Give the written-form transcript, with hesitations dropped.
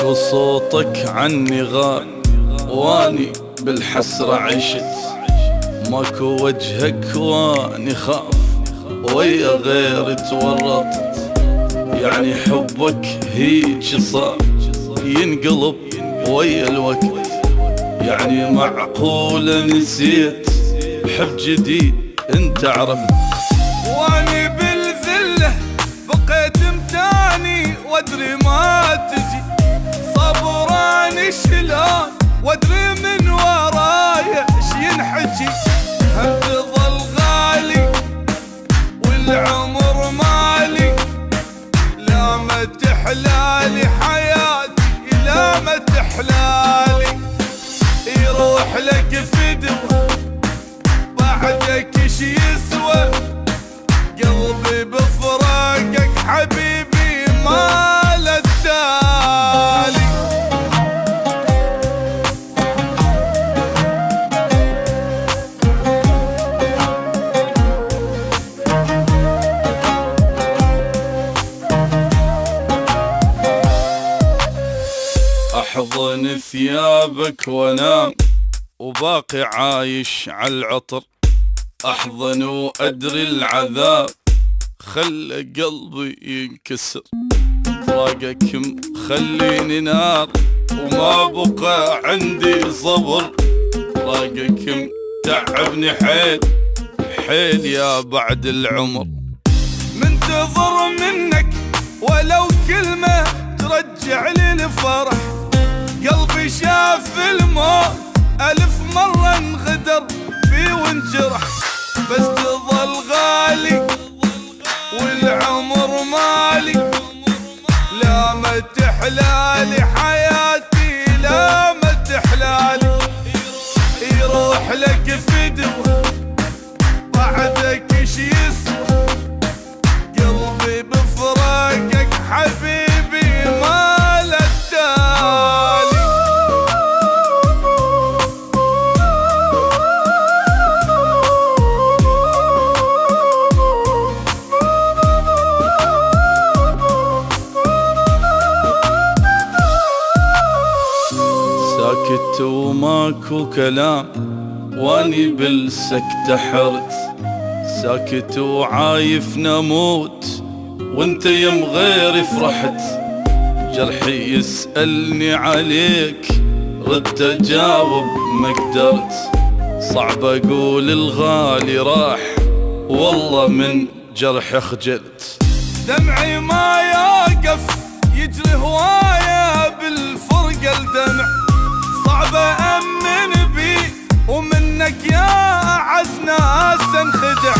ماكو صوتك عني غاب واني بالحسرة عشت، ماكو وجهك واني خاف ويا غير تورطت. يعني حبك هيج صار ينقلب ويا الوقت، يعني معقولة نسيت حب جديد انت عرفت. واني بالذلة بقيت متاني وادري ما تجي، صبراني شلون وادري من ورايا ايش ينحكي. هم تظل غالي والعمر مالي، لا ما تحلالي حياتي لا ما تحلالي. يروح لك فدوة بعدك ايش يسوى، قلبي بفراقك حبيبي ما له التالي. احضن ثيابك وانام وباقي عايش عالعطر، احضن وادري العذاب خلى قلبي ينكسر. فراقك مخليني نار وما بقى عندي صبر، فراقك متعبني حيل حيل يا بعد العمر. منتظر منك ولو كلمة ترجع لي الفرح، قلبي شاف الموت ألف مرة انغدر فيه وانجرح. بس تظل غالي والعمر مالي، لا ما تحلالي حياتي لا ما تحلالي. يروح لك فدوة بعدك ايش يسوى، قلبي بفراقك حبيبي ما له التالي. ساكت وماكو كلام واني بالسكتة حرت، ساكت وعايف نموت وانت يم غيري فرحت. جرحي يسألني عليك ردت اجاوب ما قدرت، صعب اقول الغالي راح والله من جرحي خجلت. دمعي ما يقف يجري هواية بالفرقة الدمع، صعب أأمن بي ومنك يا أعز ناس انخدع.